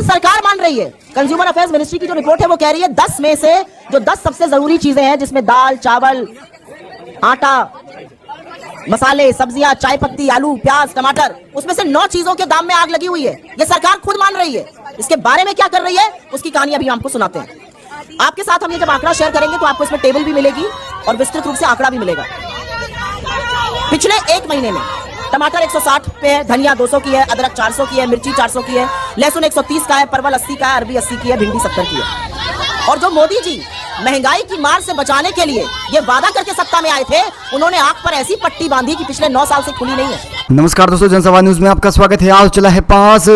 सरकार मान रही है। कंज्यूमर अफेयर्स मिनिस्ट्री की जो रिपोर्ट है वो कह रही है 10 में से जो 10 सबसे जरूरी चीजें हैं, जिसमें दाल, चावल, आटा, मसाले, सब्जियां, चाय पत्ती, आलू, प्याज, टमाटर, उसमें से 9 चीजों के दाम में आग लगी हुई है। ये सरकार खुद मान रही है। इसके बारे में क्या कर रही है उसकी कहानी अभी हम आपको सुनाते हैं। आपके साथ हम ये जब आंकड़ा शेयर करेंगे तो आपको इसमें टेबल भी मिलेगी और विस्तृत रूप से आंकड़ा भी मिलेगा। पिछले 1 महीने में टमाटर 160 पे है, धनिया 200 की है, अदरक 400 की है, मिर्ची 400 की है, लहसुन 130 का है, परवल 80 का है, अरबी 80 की है, भिंडी 70 की है। और जो मोदी जी महंगाई की मार से बचाने के लिए ये वादा करके सत्ता में आए थे, उन्होंने आंख पर ऐसी पट्टी बांधी कि पिछले 9 साल से खुली नहीं है। नमस्कार दोस्तों, जनसभा न्यूज में आपका स्वागत है। आज चला है 5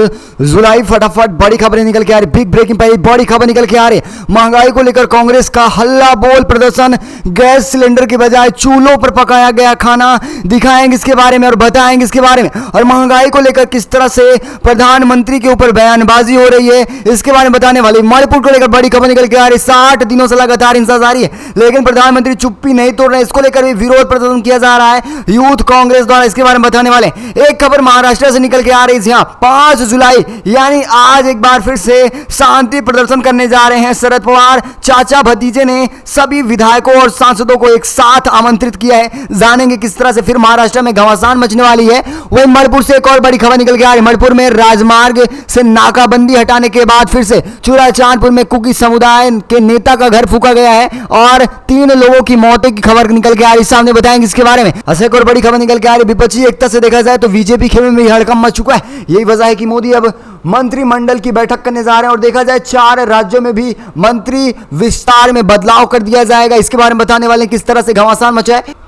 जुलाई। फटाफट बड़ी खबरें निकल के आ रही, बिग ब्रेकिंग पहली बड़ी खबर निकल के आ रही। महंगाई को लेकर कांग्रेस का हल्ला बोल प्रदर्शन, गैस सिलेंडर की बजाय चूल्हों पर पकाया गया खाना, दिखाएंगे इसके बारे में और बताएंगे इसके बारे में। और महंगाई को लेकर किस तरह से प्रधानमंत्री के ऊपर बयानबाजी हो रही है, इसके बारे में बताने वाले। मणिपुर को लेकर बड़ी खबर निकल के आ रही। 60 दिनों से लगातार हिंसा जारी है, लेकिन प्रधानमंत्री चुप्पी नहीं तोड़ रहे। इसको लेकर भी विरोध प्रदर्शन किया जा रहा है यूथ कांग्रेस द्वारा, इसके बारे में बताने वाले। एक खबर महाराष्ट्र से निकल के आ रही है। यहां 5 जुलाई यानी आज एक बार फिर से शांति प्रदर्शन करने जा रहे हैं शरद पवार। चाचा भतीजे ने सभी विधायकों और सांसदों को एक साथ आमंत्रित किया है। जानेंगे किस तरह से फिर महाराष्ट्र में घमासान मचने वाली है। वही मणिपुर से एक और बड़ी खबर निकल के आ रही है। मणिपुर में राजमार्ग से नाकाबंदी हटाने के बाद फिर से चुराचांदपुर में कुकी समुदाय के नेता का घर फूका गया है और 3 लोगों की मौत की खबर निकल के आ रही। सामने बताएंगे इसके बारे में। एक और बड़ी खबर निकल के आ रही। विपक्षी एकता से देखा जाए तो बीजेपी खेमे में हड़कंप मच चुका है। यही वजह है कि मोदी अब मंत्रिमंडल की बैठक करने जा रहे हैं और देखा जाए 4 राज्यों में भी मंत्री विस्तार में बदलाव कर दिया जाएगा। इसके बारे में बताने वाले किस तरह से घमासान मचा है।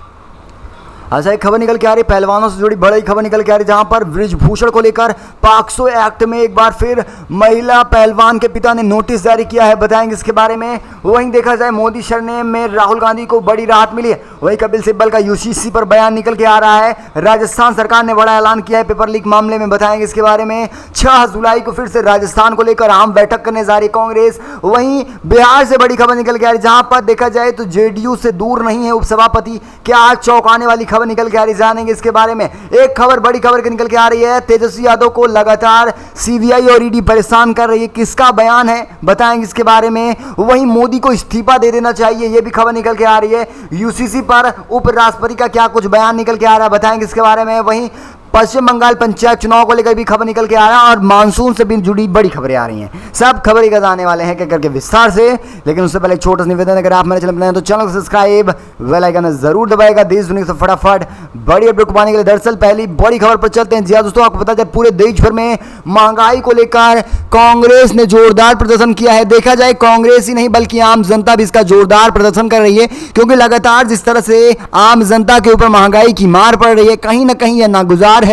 अच्छा, एक खबर निकल के आ रही पहलवानों से जुड़ी बड़ी खबर निकल के आ रही, जहां पर बृजभूषण को लेकर पॉक्सो एक्ट में एक बार फिर महिला पहलवान के पिता ने नोटिस जारी किया है। बताएंगे इसके बारे में। वहीं देखा जाए मोदी शरणे में राहुल गांधी को बड़ी राहत मिली है। वहीं कपिल सिब्बल का यूसीसी पर बयान निकल के आ रहा है। राजस्थान सरकार ने बड़ा ऐलान किया है पेपर लीक मामले में। बताएंगे इसके बारे में। 6 जुलाई को फिर से राजस्थान को लेकर आम बैठक करने जा रही कांग्रेस। वहीं बिहार से बड़ी खबर निकल के आ रही, जहां पर देखा जाए तो जेडीयू से दूर नहीं है उपसभापति। क्या आज चौंकाने वाली खबर निकल के आ रही, जानेंगे इसके बारे में। एक खबर बड़ी खबर की निकल के आ रही है। तेजस्वी यादव को लगातार सीबीआई और ईडी परेशान कर रही है। किसका बयान है, बताएंगे इसके बारे में। वहीं मोदी को इस्तीफा दे देना चाहिए, यह भी खबर निकल के आ रही है। यूसीसी पर उपराष्ट्रपति का क्या कुछ बयान निकल के आ रहा है, बताएंगे इसके बारे में। वहीं पश्चिम बंगाल पंचायत चुनाव को लेकर भी खबर निकल के आ रहा है और मानसून से भी जुड़ी बड़ी खबरें आ रही हैं। सब खबरें का आने वाले हैं क्या करके विस्तार से, लेकिन उससे पहले एक छोटा सा निवेदन, अगर आप मेरे चैनल पर नए हैं तो चैनल को सब्सक्राइब, बेल आइकन जरूर दबाएगा देश दुनिया से फटाफट बड़ी अपडेट को पाने के लिए। दरअसल पहली बड़ी खबर पर चलते हैं। जी दोस्तों, आपको पता चले पूरे देश भर में महंगाई को लेकर कांग्रेस ने जोरदार प्रदर्शन किया है। देखा जाए कांग्रेस ही नहीं बल्कि आम जनता भी इसका जोरदार प्रदर्शन कर रही है, क्योंकि लगातार जिस तरह से आम जनता के ऊपर महंगाई की मार पड़ रही है, कहीं ना कहीं यह नागुजार है।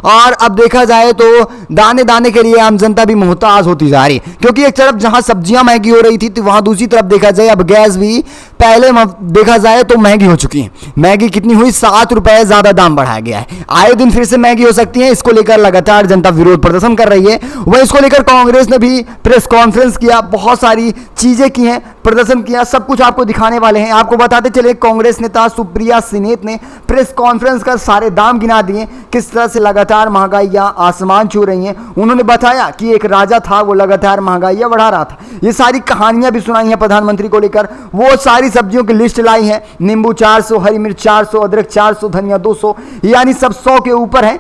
और अब देखा जाए तो दाने दाने के लिए आम जनता भी मोहताज होती जा रही है, क्योंकि एक तरफ जहां सब्जियां महंगी हो रही थी तो वहां दूसरी तरफ देखा जाए अब गैस भी पहले देखा जाए तो महंगी हो चुकी है। महंगी कितनी हुई, 7 रुपए ज्यादा दाम बढ़ाया गया है। आए दिन फिर से महंगी हो सकती है। इसको लेकर लगातार जनता विरोध प्रदर्शन कर रही है। वहीं इसको लेकर कांग्रेस ने भी प्रेस कॉन्फ्रेंस किया, बहुत सारी चीजें की हैं, प्रदर्शन किया, सब कुछ आपको दिखाने वाले हैं। आपको बताते चले कांग्रेस नेता सुप्रिया सिनेत ने प्रेस कॉन्फ्रेंस कर सारे दाम गिना दिए, किस तरह से लगातार महंगाइयां आसमान छू रही हैं। उन्होंने बताया कि एक राजा था, वो लगातार महंगाइयां बढ़ा रहा था। ये सारी कहानियां भी सुनाई हैं प्रधानमंत्री को लेकर। वो सारी सब्जियों की लिस्ट लाई है। नींबू 400, हरी मिर्च 400, अदरक 400, धनिया 200, यानी सब 100 के ऊपर है।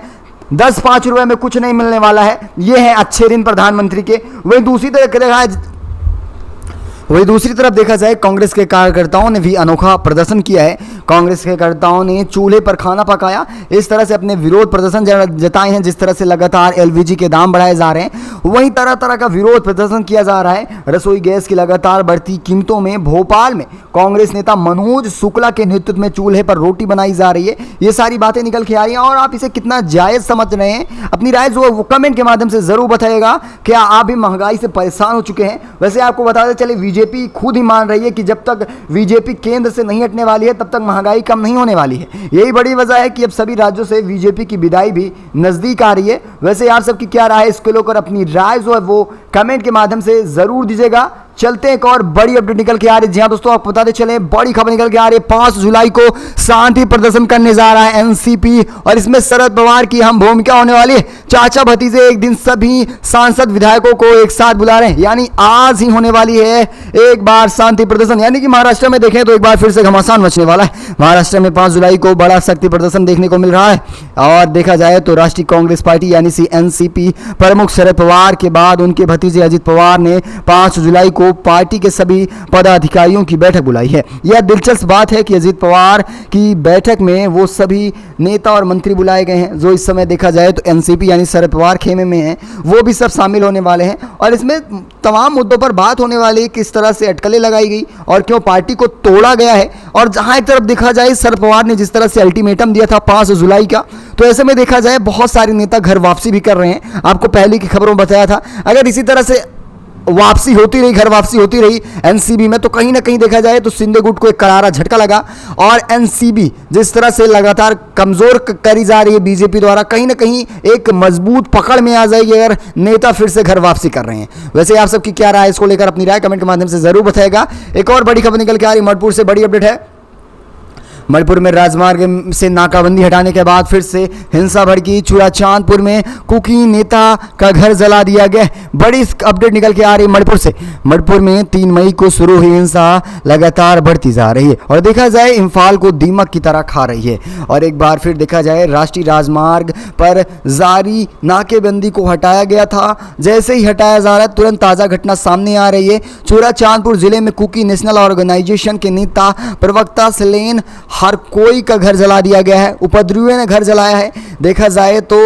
10-5 रुपए में कुछ नहीं मिलने वाला है। ये है अच्छे दिन प्रधानमंत्री के। वही दूसरी तरफ देखा जाए कांग्रेस के कार्यकर्ताओं ने भी अनोखा प्रदर्शन किया है। कांग्रेस के कार्यकर्ताओं ने चूल्हे पर खाना पकाया, इस तरह से अपने विरोध प्रदर्शन जताए हैं। जिस तरह से लगातार एलपीजी के दाम बढ़ाए जा रहे हैं, वहीं तरह तरह का विरोध प्रदर्शन किया जा रहा है। रसोई गैस की लगातार बढ़ती कीमतों में भोपाल में कांग्रेस नेता मनोज शुक्ला के नेतृत्व में चूल्हे पर रोटी बनाई जा रही है। ये सारी बातें निकल के आ रही हैं और आप इसे कितना जायज समझ रहे हैं, अपनी राय जो वो कमेंट के माध्यम से जरूर बताइएगा। क्या आप भी महंगाई से परेशान हो चुके हैं? वैसे आपको बताते चले बीजेपी खुद ही मान रही है कि जब तक बीजेपी केंद्र से नहीं हटने वाली है तब तक महंगाई कम नहीं होने वाली है। यही बड़ी वजह है कि अब सभी राज्यों से बीजेपी की विदाई भी नजदीक आ रही है। वैसे आप सबकी क्या राय है, इसको लेकर अपनी राय जो है वो कमेंट के माध्यम से जरूर दीजिएगा। चलते एक और बड़ी अपडेट निकल के आ रही है। जी हाँ दोस्तों, आपको बताते चले बड़ी खबर निकल के आ रही है। 5 जुलाई को शांति प्रदर्शन करने जा रहा है एनसीपी और इसमें शरद पवार की अहम भूमिका होने वाली है। चाचा भतीजे एक दिन सभी सांसद विधायकों को एक साथ बुला रहे हैं, यानी आज ही होने वाली है एक बार शांति प्रदर्शन। यानी कि महाराष्ट्र में देखें तो एक बार फिर से घमासान मचने वाला है। महाराष्ट्र में 5 जुलाई को बड़ा शक्ति प्रदर्शन देखने को मिल रहा है और देखा जाए तो राष्ट्रीय कांग्रेस पार्टी यानी एनसीपी प्रमुख शरद पवार के बाद उनके भतीजे अजित पवार ने 5 जुलाई को पार्टी के सभी पदाधिकारियों की बैठक बुलाई है। यह दिलचस्प बात है कि अजित पवार की बैठक में वो सभी नेता और मंत्री बुलाए गए हैं जो इस समय देखा जाए तो एनसीपी यानी शरद पवार खेमे में हैं, वो भी सब शामिल होने वाले हैं और इसमें तमाम मुद्दों पर बात होने वाली है। किस तरह से अटकलें लगाई गई और क्यों पार्टी को तोड़ा गया है। और जहां एक तरफ देखा जाए शरद पवार ने जिस तरह से अल्टीमेटम दिया था 5 जुलाई का, तो ऐसे में देखा जाए बहुत सारे नेता घर वापसी भी कर रहे हैं। आपको पहले की खबरों में बताया था अगर इसी तरह से वापसी होती रही, घर वापसी होती रही एनसीबी में, तो कहीं ना कहीं देखा जाए तो शिंदे गुट को एक करारा झटका लगा और एनसीबी जिस तरह से लगातार कमजोर करी जा रही है बीजेपी द्वारा, कहीं ना कहीं एक मजबूत पकड़ में आ जाएगी अगर नेता फिर से घर वापसी कर रहे हैं। वैसे आप सबकी क्या राय है, इसको लेकर अपनी राय कमेंट के माध्यम से जरूर बताएगा। एक और बड़ी खबर निकल के आ रही मणिपुर से, बड़ी अपडेट है। मणिपुर में राजमार्ग से नाकाबंदी हटाने के बाद फिर से हिंसा भड़की। चूड़ाचांदपुर में कुकी नेता का घर जला दिया गया। बड़ी अपडेट निकल के आ रही मणिपुर से। मणिपुर में 3 मई को शुरू हुई हिंसा लगातार बढ़ती जा रही है और देखा जाए इम्फाल को दीमक की तरह खा रही है। और एक बार फिर देखा जाए राष्ट्रीय राजमार्ग पर जारी नाकेबंदी को हटाया गया था। जैसे ही हटाया जा रहा है तुरंत ताज़ा घटना सामने आ रही है। चूड़ाचांदपुर जिले में कुकी नेशनल ऑर्गेनाइजेशन के नेता प्रवक्ता सलेन हर कोई का घर जला दिया गया है। उपद्रवियों ने घर जलाया है। देखा जाए तो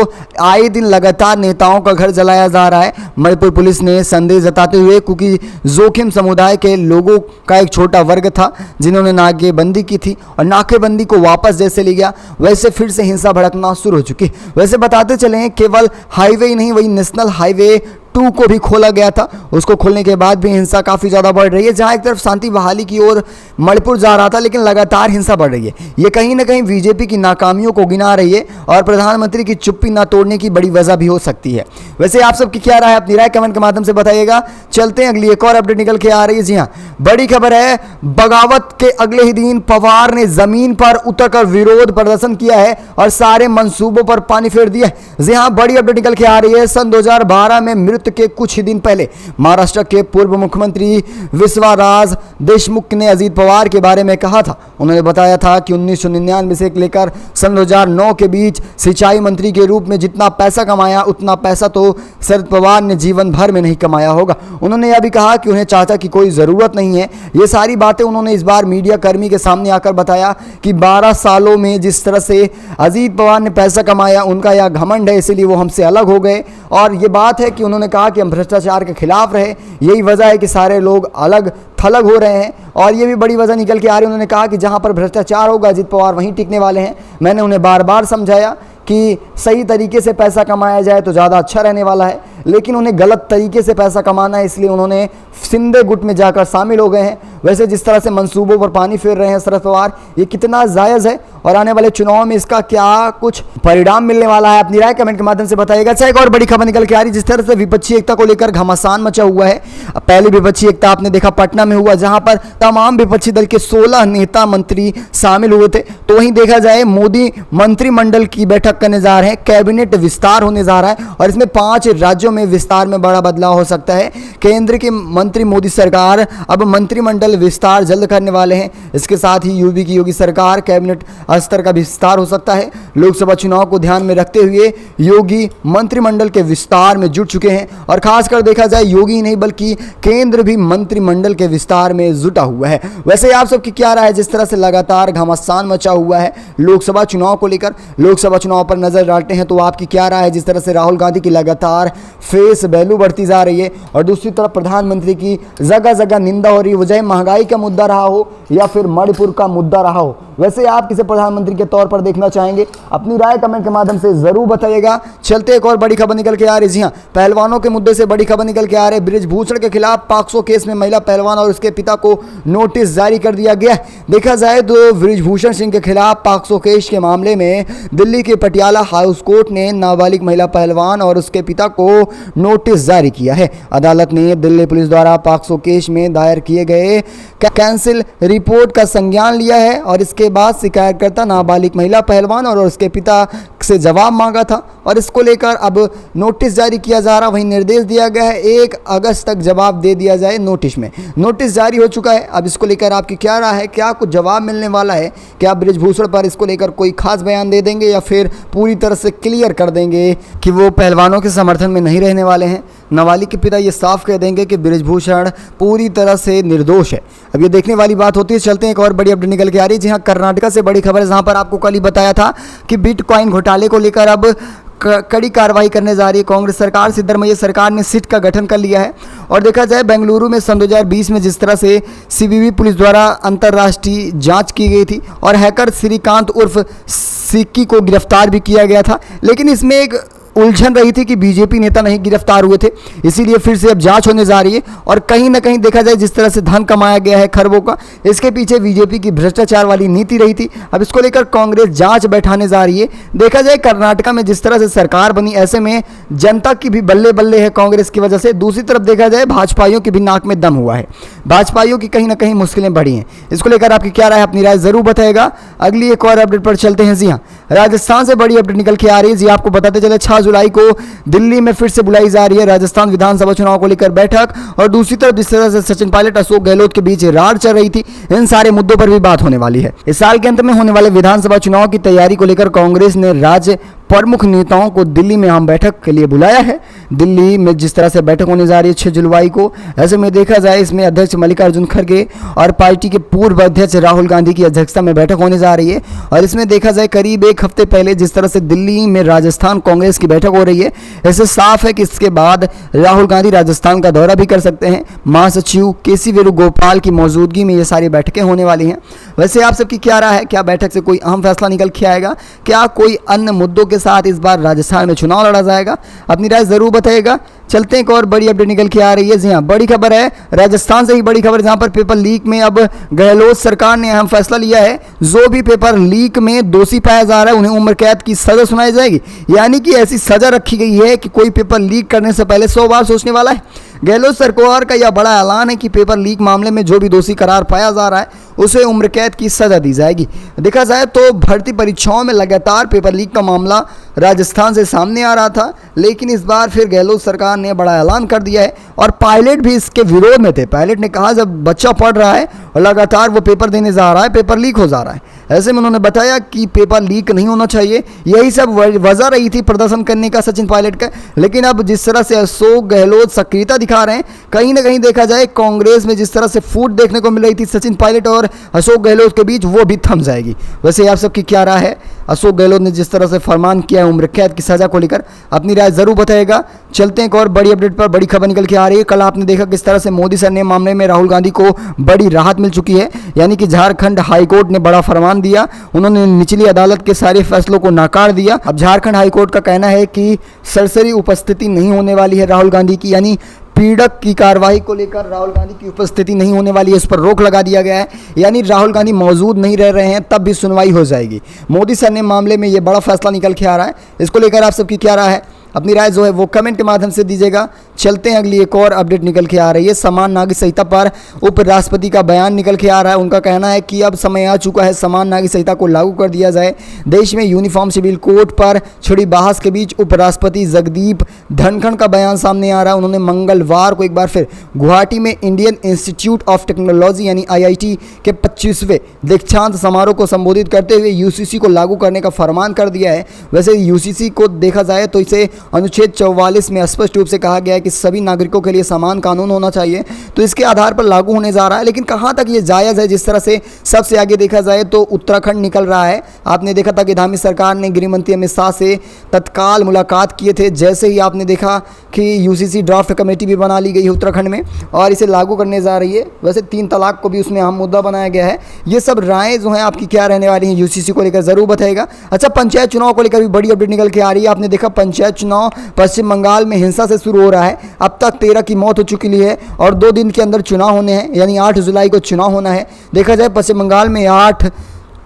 आए दिन लगातार नेताओं का घर जलाया जा रहा है। मणिपुर पुलिस ने संदेह जताते हुए क्योंकि जोखिम समुदाय के लोगों का एक छोटा वर्ग था जिन्होंने नाकेबंदी की थी और नाकेबंदी को वापस जैसे ले गया वैसे फिर से हिंसा भड़कना शुरू हो चुकी। वैसे बताते चले केवल हाईवे ही नहीं, वही नेशनल हाईवे 2 को भी खोला गया था। उसको खोलने के बाद भी हिंसा काफ़ी ज़्यादा बढ़ रही है। जहां एक तरफ शांति बहाली की ओर मणिपुर जा रहा था लेकिन लगातार हिंसा बढ़ रही है। ये कहीं ना कहीं बीजेपी की नाकामियों को गिना रही है और प्रधानमंत्री की चुप्पी ना तोड़ने की बड़ी वजह भी हो सकती है। वैसे आप सबकी क्या राय है, अपनी राय कमेंट के माध्यम से बताइएगा। चलते हैं अगली एक और अपडेट निकल के आ रही है। जी हाँ, बड़ी खबर है। बगावत के अगले ही दिन पवार ने जमीन पर उतरकर विरोध प्रदर्शन किया है और सारे मंसूबों पर पानी फेर दिया है। जी हाँ, बड़ी अपडेट निकल के आ रही है। सन 2012 में मृत्यु के कुछ ही दिन पहले महाराष्ट्र के पूर्व मुख्यमंत्री विश्वाराज देशमुख ने अजित पवार के बारे में कहा था। उन्होंने बताया था कि 1999 से लेकर सन 2009 के बीच सिंचाई मंत्री के रूप में जितना पैसा कमाया उतना पैसा तो शरद पवार ने जीवन भर में नहीं कमाया होगा। उन्होंने यह भी कहा कि उन्हें चाचा की कोई ज़रूरत नहीं है। ये सारी बातें उन्होंने इस बार मीडिया कर्मी के सामने आकर बताया कि 12 सालों में जिस तरह से अजित पवार ने पैसा कमाया उनका यह घमंड है, इसीलिए वो हमसे अलग हो गए। और ये बात है कि उन्होंने कहा कि हम भ्रष्टाचार के खिलाफ रहे, यही वजह है कि सारे लोग अलग थलग हो रहे हैं। और ये भी बड़ी वजह निकल के आ रही है। उन्होंने कहा कि जहां पर भ्रष्टाचार होगा अजित पवार वहीं टिकने वाले हैं। मैंने उन्हें बार बार समझाया कि सही तरीके से पैसा कमाया जाए तो ज़्यादा अच्छा रहने वाला है, लेकिन उन्हें गलत तरीके से पैसा कमाना है, इसलिए उन्होंने शिंदे गुट में जाकर शामिल हो गए हैं। वैसे जिस तरह से मंसूबों पर पानी फेर रहे हैं शरद पवार, ये कितना जायज़ है और आने वाले चुनाव में इसका क्या कुछ परिणाम मिलने वाला है, अपनी राय कमेंट के माध्यम से बताइएगा। अच्छा, एक और बड़ी खबर निकल के आ रही है। जिस तरह से विपक्षी एकता को लेकर घमासान मचा हुआ है। पहली विपक्षी एकता आपने देखा पटना में हुआ, जहां पर तमाम विपक्षी दल के 16 नेता मंत्री शामिल हुए थे। तो वहीं देखा जाए मोदी मंत्रिमंडल की बैठक करने जा रहे हैं, कैबिनेट विस्तार होने जा रहा है और इसमें 5 राज्यों में विस्तार में बड़ा बदलाव हो सकता है। केंद्र की मंत्री मोदी सरकार अब मंत्रिमंडल विस्तार जल्द करने वाले हैं। इसके साथ ही यूपी की योगी सरकार कैबिनेट स्तर का विस्तार हो सकता है। लोकसभा चुनाव को ध्यान में रखते हुए योगी मंत्रिमंडल के विस्तार में जुट चुके हैं और खासकर देखा जाए योगी ही नहीं बल्कि केंद्र भी मंत्रिमंडल के विस्तार में जुटा हुआ है। वैसे आप सबकी क्या राय है, जिस तरह से लगातार घमासान मचा हुआ है लोकसभा चुनाव को लेकर, लोकसभा चुनाव पर नजर डालते हैं तो आपकी क्या राय है। जिस तरह से राहुल गांधी की लगातार फेस वैल्यू बढ़ती जा रही है और दूसरी तरफ प्रधानमंत्री की जगह जगह निंदा हो रही है, वजह महंगाई का मुद्दा रहा हो या फिर मणिपुर का मुद्दा रहा हो। वैसे आप किसे प्रधानमंत्री के तौर पर देखना चाहेंगे, अपनी राय कमेंट के माध्यम से जरूर बताइएगा। चलते एक और बड़ी खबर निकल के आ रही है। जी हाँ, पहलवानों के मुद्दे से बड़ी खबर निकल के आ रही है। बृजभूषण के खिलाफ पॉक्सो केस में महिला पहलवान और उसके पिता को नोटिस जारी कर दिया गया। देखा जाए तो बृजभूषण सिंह के खिलाफ पॉक्सो केस के मामले में दिल्ली के पटियाला हाउस कोर्ट ने नाबालिग महिला पहलवान और उसके पिता को नोटिस जारी किया है। अदालत ने दिल्ली पुलिस द्वारा पॉक्सो केस में दायर किए गए कैंसिल रिपोर्ट का संज्ञान लिया है और इसके बाद शिकायतकर्ता नाबालिग महिला पहलवान और उसके पिता से जवाब मांगा था और इसको लेकर अब नोटिस जारी किया जा रहा। वहीं निर्देश दिया गया है 1 अगस्त तक जवाब दे दिया जाए। नोटिस जारी हो चुका है। अब इसको लेकर आपकी क्या राय है? क्या कुछ जवाब मिलने वाला है? क्या बृजभूषण पर इसको लेकर कोई खास बयान दे देंगे या फिर पूरी तरह से क्लियर कर देंगे कि वो पहलवानों के समर्थन में नहीं रहने वाले हैं? नाबालिग के पिता ये साफ कह देंगे कि बृजभूषण पूरी तरह से निर्दोष है। अब ये देखने वाली बात होती है। चलते हैं, एक और बड़ी अपडेट निकल के आ रही है। जी हाँ, कर्नाटका से बड़ी खबर है, जहाँ पर आपको कल ही बताया था कि बिटकॉइन घोटाले को लेकर अब कड़ी कार्रवाई करने जा रही है कांग्रेस सरकार। सिद्धरमैया सरकार ने सिट का गठन कर लिया है और देखा जाए बेंगलुरु में सन 2020 में जिस तरह से सीबीबी पुलिस द्वारा अंतर्राष्ट्रीय जांच की गई थी और हैकर श्रीकांत उर्फ सिक्की को गिरफ्तार भी किया गया था, लेकिन इसमें एक उलझन रही थी कि बीजेपी नेता नहीं गिरफ्तार हुए थे, इसीलिए फिर से अब जांच होने जा रही है। और कहीं ना कहीं देखा जाए जिस तरह से धन कमाया गया है खरबों का, इसके पीछे बीजेपी की भ्रष्टाचार वाली नीति रही थी। अब इसको लेकर कांग्रेस जांच बैठाने जा रही है। देखा जाए कर्नाटका में जिस तरह से सरकार बनी, ऐसे में जनता की भी बल्ले बल्ले है कांग्रेस की वजह से। दूसरी तरफ देखा जाए भाजपाइयों की भी नाक में दम हुआ है, भाजपाइयों की कहीं ना कहीं मुश्किलें बढ़ी हैं। इसको लेकर आपकी क्या राय है? अपनी राय जरूर बताएगा। अगली एक और अपडेट पर चलते हैं। जी हाँ, राजस्थान से बड़ी अपडेट निकल के आ रही है। जी आपको बताते चले 6 जुलाई को दिल्ली में फिर से बुलाई जा रही है राजस्थान विधानसभा चुनाव को लेकर बैठक। और दूसरी तरफ जिस तरह से सचिन पायलट अशोक गहलोत के बीच रार चल रही थी, इन सारे मुद्दों पर भी बात होने वाली है। इस साल के अंत में होने वाले विधानसभा चुनाव की तैयारी को लेकर कांग्रेस ने राज्य प्रमुख नेताओं को दिल्ली में अहम बैठक के लिए बुलाया है। दिल्ली में जिस तरह से बैठक होने जा रही है 6 जुलाई को, ऐसे में देखा जाए इसमें अध्यक्ष मल्लिकार्जुन खड़गे और पार्टी के पूर्व अध्यक्ष राहुल गांधी की अध्यक्षता में बैठक होने जा रही है। और इसमें देखा जाए करीब 1 हफ्ते पहले जिस तरह से दिल्ली में राजस्थान कांग्रेस की बैठक हो रही है, ऐसे साफ है कि इसके बाद राहुल गांधी राजस्थान का दौरा भी कर सकते हैं। महासचिव केसी वेणुगोपाल की मौजूदगी में ये सारी बैठकें होने वाली हैं। वैसे आप सबकी क्या राय है? क्या बैठक से कोई अहम फैसला निकल के आएगा? क्या कोई अन्य मुद्दों के साथ इस बार राजस्थान में चुनाव लड़ा जाएगा? अपनी राय जरूर बताइएगा। चलते हैं, एक और बड़ी अपडेट निकल के आ रही है। जी हाँ, बड़ी खबर है, राजस्थान से ही बड़ी खबर, जहां पर पेपर लीक में अब गहलोत सरकार ने अहम फैसला लिया है। जो भी पेपर लीक में दोषी पाया जा रहा है उन्हें उम्र कैद की सजा सुनाई जाएगी। यानी कि ऐसी सजा रखी गई है कि कोई पेपर लीक करने से पहले 100 बार सोचने वाला है। गहलोत सरकार का यह बड़ा ऐलान है कि पेपर लीक मामले में जो भी दोषी करार पाया जा रहा है उसे उम्र कैद की सजा दी जाएगी। देखा जाए तो भर्ती परीक्षाओं में लगातार पेपर लीक का मामला राजस्थान से सामने आ रहा था, लेकिन इस बार फिर गहलोत सरकार ने बड़ा ऐलान कर दिया है और पायलट भी इसके विरोध में थे। पायलट ने कहा जब बच्चा पढ़ रहा है और लगातार वो पेपर देने जा रहा है, पेपर लीक हो जा रहा है, ऐसे में उन्होंने बताया कि पेपर लीक नहीं होना चाहिए। यही सब वजह रही थी प्रदर्शन करने का सचिन पायलट का। लेकिन अब जिस तरह से अशोक गहलोत सक्रियता दिखा रहे हैं, कहीं ना कहीं देखा जाए कांग्रेस में जिस तरह से फूट देखने को मिल रही थी सचिन पायलट और अशोक गहलोत के बीच, वो भी थम जाएगी। वैसे आप सबकी क्या राय है? अशोक गहलोत ने जिस तरह से फरमान किया है उम्र कैद की सजा को लेकर, अपनी राय जरूर बताइएगा। चलते हैं, एक और बड़ी अपडेट पर बड़ी खबर निकल के आ रही है। कल आपने देखा किस तरह से मोदी सर ने मामले में राहुल गांधी को बड़ी राहत मिल चुकी है, यानी कि झारखंड हाईकोर्ट ने बड़ा फरमान दिया। उन्होंने निचली अदालत के सारे फैसलों को नकार दिया। अब झारखंड हाईकोर्ट का कहना है कि सरसरी उपस्थिति नहीं होने वाली है राहुल गांधी की, यानी पीड़क की कार्रवाई को लेकर राहुल गांधी की उपस्थिति नहीं होने वाली है, इस पर रोक लगा दिया गया है। यानी राहुल गांधी मौजूद नहीं रह रहे हैं तब भी सुनवाई हो जाएगी। मोदी सर ने मामले में ये बड़ा फैसला निकल के आ रहा है। इसको लेकर आप सबकी क्या राय है? अपनी राय जो है वो कमेंट के माध्यम से दीजिएगा। चलते हैं, अगली एक और अपडेट निकल के आ रही है। समान नागरिक संहिता पर उपराष्ट्रपति का बयान निकल के आ रहा है। उनका कहना है कि अब समय आ चुका है समान नागरिक संहिता को लागू कर दिया जाए। देश में यूनिफॉर्म सिविल कोड पर छिड़ी बहस के बीच उपराष्ट्रपति जगदीप धनखड़ का बयान सामने आ रहा है। उन्होंने मंगलवार को एक बार फिर गुवाहाटी में इंडियन इंस्टीट्यूट ऑफ टेक्नोलॉजी यानी IIT के 25वें दीक्षांत समारोह को संबोधित करते हुए UCC को लागू करने का फरमान कर दिया है। वैसे UCC को देखा जाए तो इसे अनुच्छेद 44 में स्पष्ट रूप से कहा गया है कि सभी नागरिकों के लिए समान कानून होना चाहिए, तो इसके आधार पर लागू होने जा रहा है। लेकिन कहाँ तक ये जायज़ है? जिस तरह से सबसे आगे देखा जाए तो उत्तराखंड निकल रहा है। आपने देखा था कि धामी सरकार ने गृह मंत्री अमित शाह से तत्काल मुलाकात किए थे, जैसे ही आपने देखा कि UCC ड्राफ्ट कमेटी भी बना ली गई है उत्तराखंड में और इसे लागू करने जा रही है। वैसे 3 तलाक को भी उसमें अहम मुद्दा बनाया गया है। ये सब राय जो है आपकी क्या रहने वाली है UCC को लेकर जरूर बताएगा। अच्छा, पंचायत चुनाव को लेकर भी बड़ी अपडेट निकल के आ रही है। आपने देखा पंचायत चुनाव पश्चिम बंगाल में हिंसा से शुरू हो रहा है। अब तक 13 की मौत हो चुकी है और 2 दिन के अंदर चुनाव होने हैं, यानी 8 जुलाई को चुनाव होना है। देखा जाए पश्चिम बंगाल में 8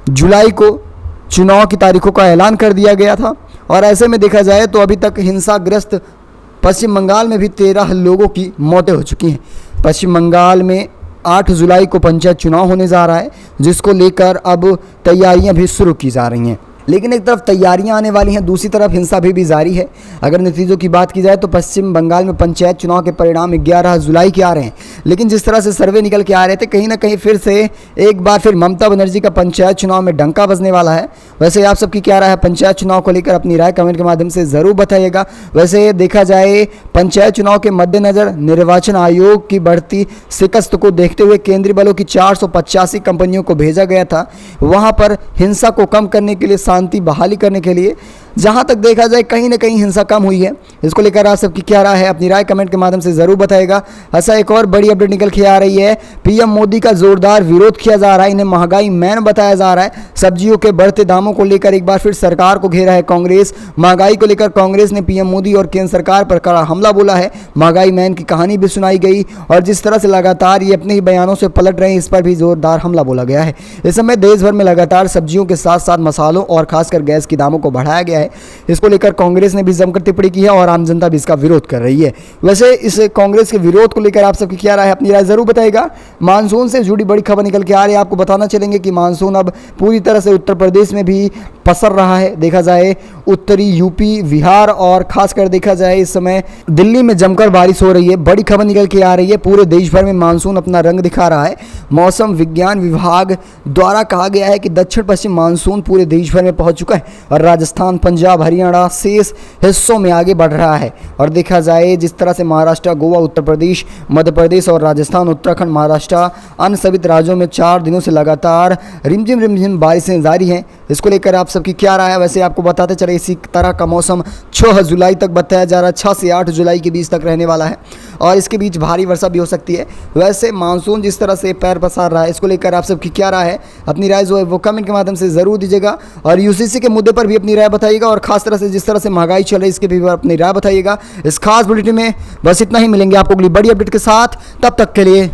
जुलाई को चुनाव की तारीखों का ऐलान कर दिया गया था। और ऐसे में देखा जाए तो अभी तक हिंसाग्रस्त पश्चिम बंगाल में भी 13 लोगों की मौतें हो चुकी हैं। पश्चिम बंगाल में 8 जुलाई को पंचायत चुनाव होने जा रहा है, जिसको लेकर अब तैयारियां भी शुरू की जा रही हैं। लेकिन एक तरफ तैयारियां आने वाली हैं, दूसरी तरफ हिंसा भी जारी है। अगर नतीजों की बात की जाए तो पश्चिम बंगाल में पंचायत चुनाव के परिणाम 11 जुलाई के आ रहे हैं। लेकिन जिस तरह से सर्वे निकल के आ रहे थे, कहीं ना कहीं फिर से एक बार फिर ममता बनर्जी का पंचायत चुनाव में डंका बजने वाला है। वैसे आप सबकी क्या राय है पंचायत चुनाव को लेकर? अपनी राय कमेंट के माध्यम से ज़रूर बताइएगा। वैसे देखा जाए पंचायत चुनाव के मद्देनज़र निर्वाचन आयोग की बढ़ती शिकस्त को देखते हुए केंद्रीय बलों की 485 कंपनियों को भेजा गया था वहाँ पर हिंसा को कम करने के लिए, शांति बहाली करने के लिए। जहां तक देखा जाए कहीं ना कहीं हिंसा कम हुई है। इसको लेकर आप सबकी क्या राय है? अपनी राय कमेंट के माध्यम से जरूर बताएगा। ऐसा एक और बड़ी अपडेट निकल के आ रही है। पीएम मोदी का जोरदार विरोध किया जा रहा है, इन्हें महंगाई मैन बताया जा रहा है। सब्जियों के बढ़ते दामों को लेकर एक बार फिर सरकार को घेरा है कांग्रेस। महंगाई को लेकर कांग्रेस ने पीएम मोदी और केंद्र सरकार पर कड़ा हमला बोला है। महंगाई मैन की कहानी भी सुनाई गई और जिस तरह से लगातार ये अपने ही बयानों से पलट रहे हैं, इस पर भी जोरदार हमला बोला गया है। इस समय देश भर में लगातार सब्जियों के साथ साथ मसालों और खासकर गैस की दामों को बढ़ाया गया है। इसको लेकर कांग्रेस ने भी जमकर टिप्पणी की है और आम जनता भी इसका विरोध कर रही है। वैसे इस कांग्रेस के विरोध को लेकर आप सबकी क्या राय है? अपनी राय जरूर बताइएगा। मानसून से जुड़ी बड़ी खबर निकल के आ रही है। आपको बताना चलेंगे कि मानसून अब पूरी तरह से उत्तर प्रदेश में भी पसर रहा है। देखा जाए उत्तरी यूपी, बिहार और खासकर देखा जाए इस समय दिल्ली में जमकर बारिश हो रही है। बड़ी खबर निकल के आ रही है। पूरे देश भर में मानसून अपना रंग दिखा रहा है। मौसम विज्ञान विभाग द्वारा कहा गया है कि दक्षिण पश्चिम मानसून पूरे देश भर में पहुंच चुका है और राजस्थान, पंजाब, हरियाणा शेष हिस्सों में आगे बढ़ रहा है। और देखा जाए जिस तरह से महाराष्ट्र, गोवा, उत्तर प्रदेश, मध्य प्रदेश और राजस्थान, उत्तराखंड, महाराष्ट्र अन्य सभी राज्यों में 4 दिनों से लगातार रिमझिम बारिशें जारी हैं। इसको लेकर आप सबकी क्या राय है? वैसे आपको बताते चले इसी तरह का मौसम 6 जुलाई तक बताया जा रहा है। 6 से 8 जुलाई के बीच तक रहने वाला है और इसके बीच भारी वर्षा भी हो सकती है। वैसे मानसून जिस तरह से पैर पसार रहा है, इसको लेकर आप सबकी क्या राय है? अपनी राय जो है वो कमेंट के माध्यम से ज़रूर दीजिएगा और यूसीसी के मुद्दे पर भी अपनी राय बताइएगा और खास तरह से जिस तरह से महंगाई चल रही है इसके भी अपनी राय बताइएगा। इस खास बुलेटिन में बस इतना ही। मिलेंगे आपको अगली बड़ी अपडेट के साथ, तब तक के लिए